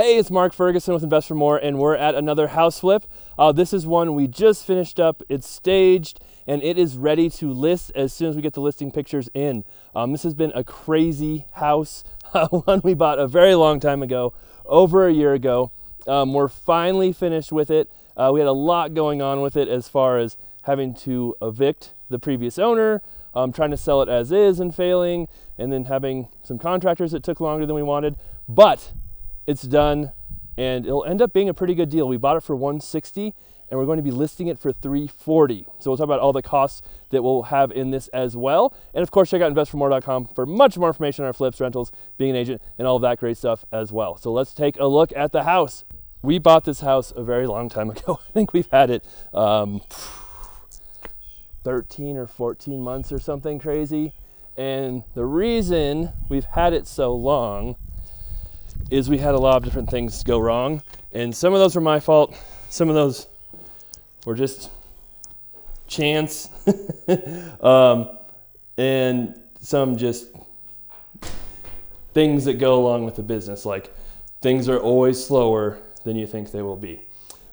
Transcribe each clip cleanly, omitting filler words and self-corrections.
Hey, it's Mark Ferguson with Invest for More, and we're at another house flip. This is one we just finished up. It's staged, and it is ready to list as soon as we get the listing pictures in. This has been a crazy house, one we bought a very long time ago, over a year ago. We're finally finished with it. We had a lot going on with it as far as having to evict the previous owner, trying to sell it as is and failing, and then having some contractors that took longer than we wanted. But it's done, and it'll end up being a pretty good deal. We bought it for $160, and we're going to be listing it for $340. So we'll talk about all the costs that we'll have in this as well. And of course, check out investformore.com for much more information on our flips, rentals, being an agent, and all of that great stuff as well. So let's take a look at the house. We bought this house a very long time ago. I think we've had it 13 or 14 months or something crazy. And the reason we've had it so long is we had a lot of different things go wrong, and some of those were my fault, some of those were just chance, and some just things that go along with the business, like things are always slower than you think they will be.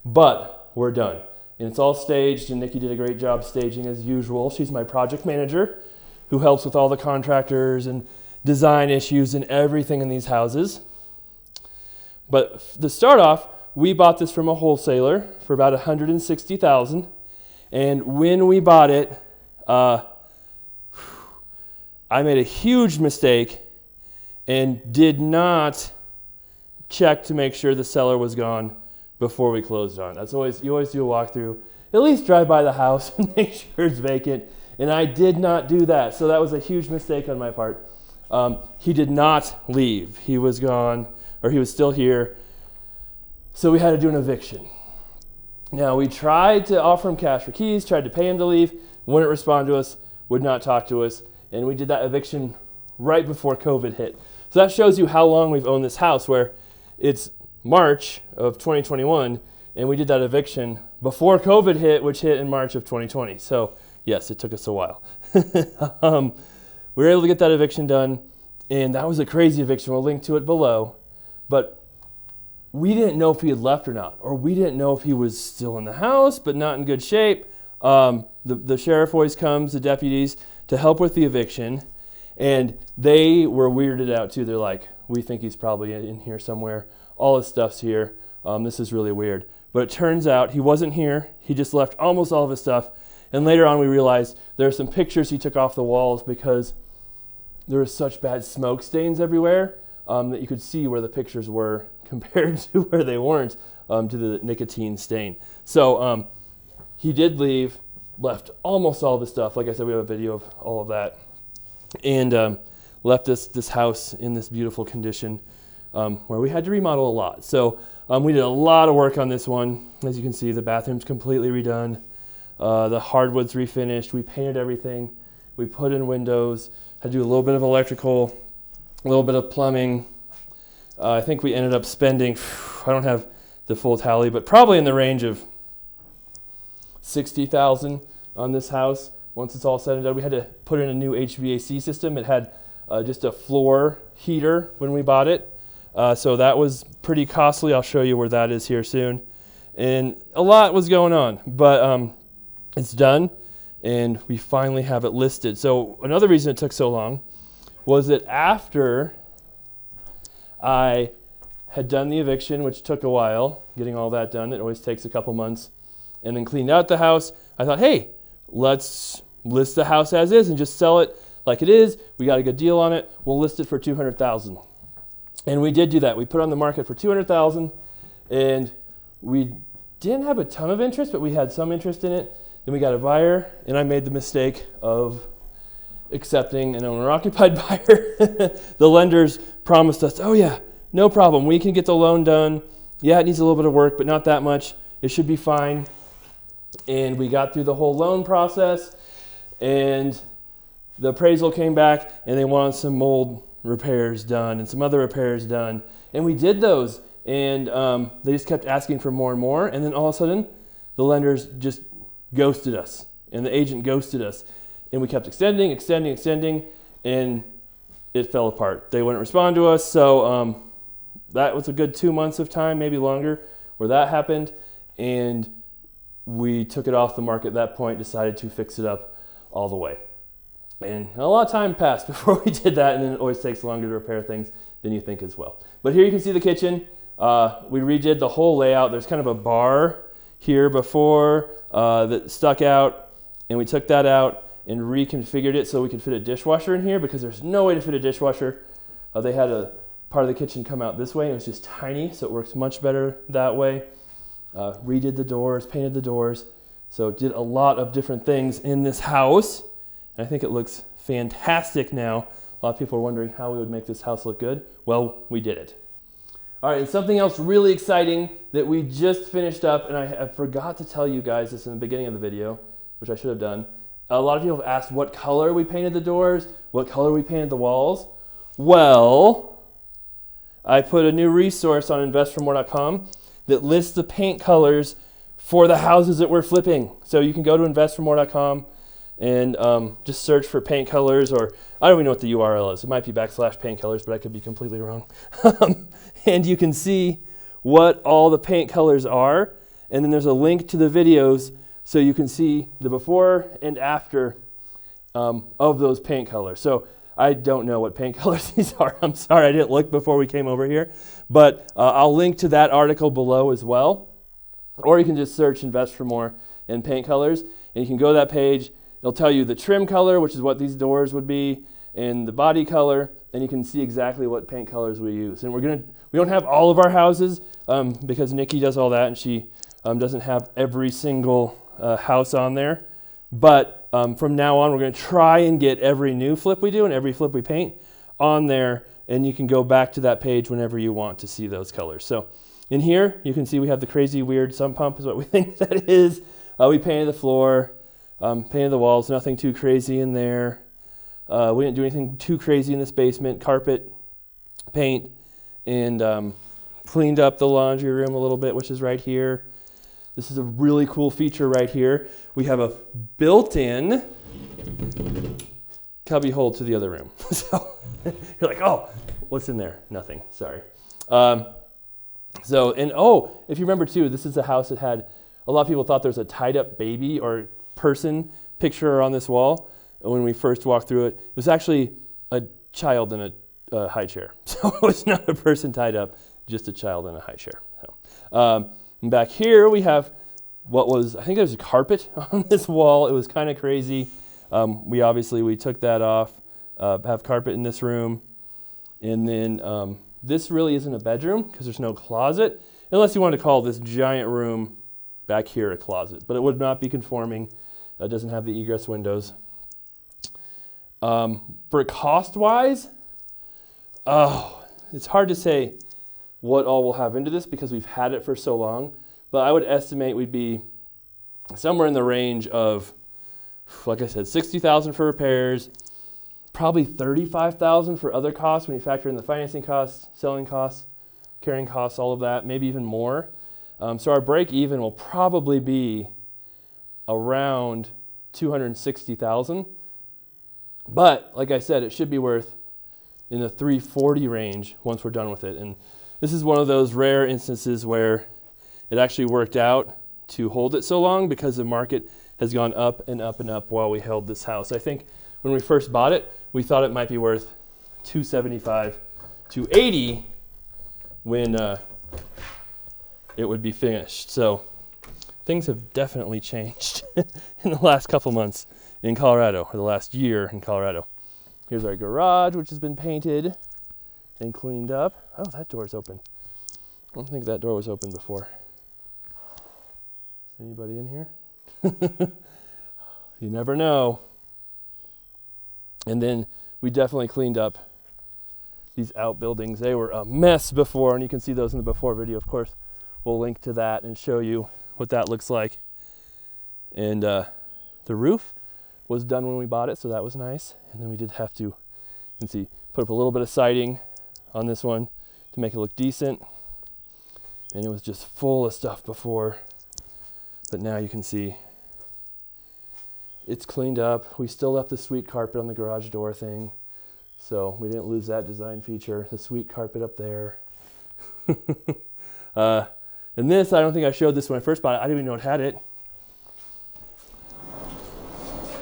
But we're done, and it's all staged, and Nikki did a great job staging as usual. She's my project manager who helps with all the contractors and design issues and everything in these houses. But to start off, we bought this from a wholesaler for about $160,000. And when we bought it, I made a huge mistake and did not check to make sure the seller was gone before we closed on it. You always do a walkthrough. At least drive by the house and make sure it's vacant. And I did not do that. So that was a huge mistake on my part. He did not leave. He was gone. Or he was still here, so we had to do an eviction. Now, we tried to offer him cash for keys, tried to pay him to leave, wouldn't respond to us, would not talk to us, and we did that eviction right before COVID hit. So that shows you how long we've owned this house, where it's March of 2021, and we did that eviction before COVID hit, which hit in March of 2020. So yes, it took us a while. We were able to get that eviction done, and that was a crazy eviction. We'll link to it below. But we didn't know if he had left or not, or we didn't know if he was still in the house, but not in good shape. The sheriff always comes, the deputies, to help with the eviction, and they were weirded out too. They're like, we think he's probably in here somewhere. All his stuff's here. This is really weird. But it turns out he wasn't here. He just left almost all of his stuff. And later on we realized there are some pictures he took off the walls because there were such bad smoke stains everywhere. That you could see where the pictures were compared to where they weren't, to the nicotine stain. So he did leave, left almost all of his stuff. Like I said, we have a video of all of that. And left this house in this beautiful condition where we had to remodel a lot. So we did a lot of work on this one. As you can see, the bathroom's completely redone. The hardwood's refinished. We painted everything. We put in windows. Had to do a little bit of electrical, a little bit of plumbing. I think we ended up spending, I don't have the full tally, but probably in the range of $60,000 on this house. Once it's all said and done, we had to put in a new HVAC system. It had just a floor heater when we bought it. So that was pretty costly. I'll show you where that is here soon. And a lot was going on, but it's done, and we finally have it listed. So another reason it took so long was that after I had done the eviction, which took a while, getting all that done, it always takes a couple months, and then cleaned out the house, I thought, hey, let's list the house as is and just sell it like it is. We got a good deal on it. We'll list it for $200,000. And we did do that. We put it on the market for $200,000, and we didn't have a ton of interest, but we had some interest in it. Then we got a buyer, and I made the mistake of accepting an owner-occupied buyer. The lenders promised us, oh yeah, no problem, we can get the loan done. Yeah, it needs a little bit of work, but not that much. It should be fine. And we got through the whole loan process, and the appraisal came back, and they wanted some mold repairs done and some other repairs done. And we did those, and they just kept asking for more and more. And then all of a sudden, the lenders just ghosted us, and the agent ghosted us. And we kept extending, and it fell apart. They wouldn't respond to us, so that was a good 2 months of time, maybe longer, where that happened. And we took it off the market at that point, decided to fix it up all the way. And a lot of time passed before we did that, and then it always takes longer to repair things than you think as well. But here you can see the kitchen. We redid the whole layout. There's kind of a bar here before that stuck out, and we took that out and reconfigured it so we could fit a dishwasher in here, because there's no way to fit a dishwasher. They had a part of the kitchen come out this way, and it was just tiny, so it works much better that way. Redid the doors, painted the doors, so did a lot of different things in this house. And I think it looks fantastic now. A lot of people are wondering how we would make this house look good. Well, we did it. All right, and something else really exciting that we just finished up, and I forgot to tell you guys this in the beginning of the video, which I should have done. A lot of people have asked what color we painted the doors, what color we painted the walls. Well, I put a new resource on investformore.com that lists the paint colors for the houses that we're flipping. So you can go to investformore.com and just search for paint colors, or I don't even know what the URL is. It might be /paint colors, but I could be completely wrong. And you can see what all the paint colors are. And then there's a link to the videos so you can see the before and after of those paint colors. So I don't know what paint colors these are. I'm sorry, I didn't look before we came over here. But I'll link to that article below as well. Or you can just search Invest for More and paint colors. And you can go to that page. It'll tell you the trim color, which is what these doors would be, and the body color. And you can see exactly what paint colors we use. And we don't have all of our houses because Nikki does all that, and she doesn't have every single house on there. But from now on, we're going to try and get every new flip we do and every flip we paint on there, and you can go back to that page whenever you want to see those colors. So in here, you can see we have the crazy weird sump pump is what we think that is. We painted the floor, painted the walls, nothing too crazy in there. We didn't do anything too crazy in this basement. Carpet, paint, and cleaned up the laundry room a little bit, which is right here. This is a really cool feature right here. We have a built-in cubby hole to the other room. So you're like, oh, what's in there? Nothing, sorry. If you remember too, this is a house that had, a lot of people thought there was a tied up baby or person picture on this wall. When we first walked through it, it was actually a child in a high chair. So it was not a person tied up, just a child in a high chair. So, and back here we have what was, I think there's a carpet on this wall. It was kind of crazy. We took that off, have carpet in this room. And then this really isn't a bedroom because there's no closet, unless you want to call this giant room back here a closet. But it would not be conforming. It doesn't have the egress windows. For cost-wise, it's hard to say what all we'll have into this because we've had it for so long. But I would estimate we'd be somewhere in the range of, like I said, $60,000 for repairs, probably $35,000 for other costs when you factor in the financing costs, selling costs, carrying costs, all of that, maybe even more. So our break even will probably be around $260,000. But like I said, it should be worth in the $340,000 range once we're done with it. And this is one of those rare instances where it actually worked out to hold it so long because the market has gone up and up and up while we held this house. I think when we first bought it, we thought it might be worth $275,000 to $280,000 when it would be finished. So things have definitely changed in the last couple months in Colorado, or the last year in Colorado. Here's our garage, which has been painted and cleaned up. Oh, that door's open. I don't think that door was open before. Anybody in here? You never know. And then we definitely cleaned up these outbuildings. They were a mess before, and you can see those in the before video. Of course, we'll link to that and show you what that looks like. And the roof was done when we bought it, so that was nice. And then we did have to, you can see, put up a little bit of siding on this one to make it look decent. And it was just full of stuff before, but now you can see it's cleaned up. We still left the sweet carpet on the garage door thing, so we didn't lose that design feature. The sweet carpet up there. And this, I don't think I showed this when I first bought it. I didn't even know it had it.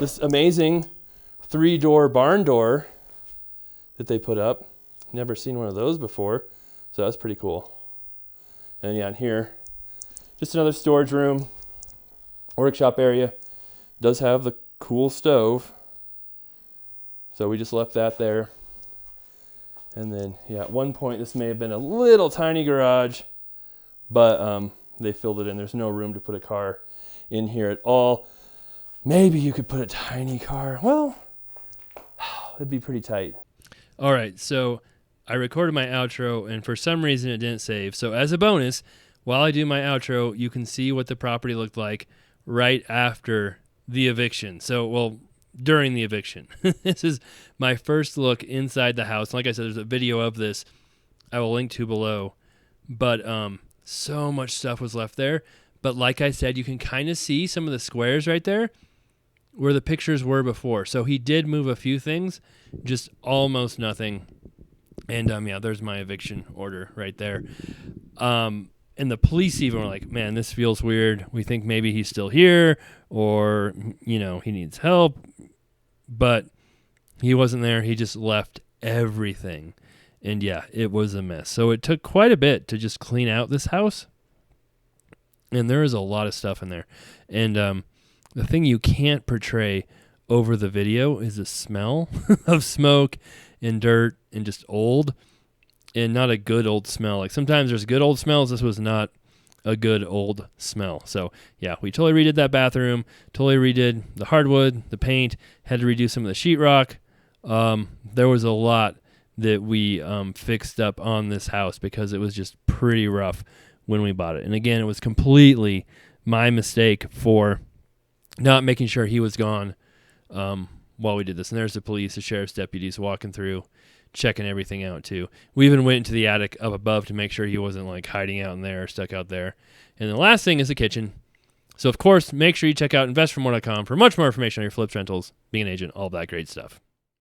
This amazing 3-door barn door that they put up. Never seen one of those before, so that's pretty cool. And yeah, in here, just another storage room, workshop area. Does have the cool stove, so we just left that there. And then, yeah, at one point, this may have been a little tiny garage, but they filled it in. There's no room to put a car in here at all. Maybe you could put a tiny car. Well, it'd be pretty tight. All right, so I recorded my outro, and for some reason it didn't save. So as a bonus, while I do my outro, you can see what the property looked like right after the eviction. So, well, during the eviction. This is my first look inside the house. Like I said, there's a video of this I will link to below. But so much stuff was left there. But like I said, you can kind of see some of the squares right there where the pictures were before. So he did move a few things, just almost nothing. And yeah, there's my eviction order right there. And the police even were like, man, this feels weird. We think maybe he's still here or, you know, he needs help. But he wasn't there. He just left everything. And yeah, it was a mess. So it took quite a bit to just clean out this house. And there is a lot of stuff in there. And the thing you can't portray over the video is the smell of smoke and dirt and just old. And not a good old smell. Like sometimes there's good old smells. This was not a good old smell. So yeah, we totally redid that bathroom. Totally redid the hardwood, the paint. Had to redo some of the sheetrock. There was a lot that we fixed up on this house because it was just pretty rough when we bought it. And again, it was completely my mistake for not making sure he was gone while we did this. And there's the police, the sheriff's deputies walking through, checking everything out too. We even went into the attic up above to make sure he wasn't like hiding out in there or stuck out there. And the last thing is the kitchen. So of course, make sure you check out investformore.com for much more information on your flips, rentals, being an agent, all that great stuff.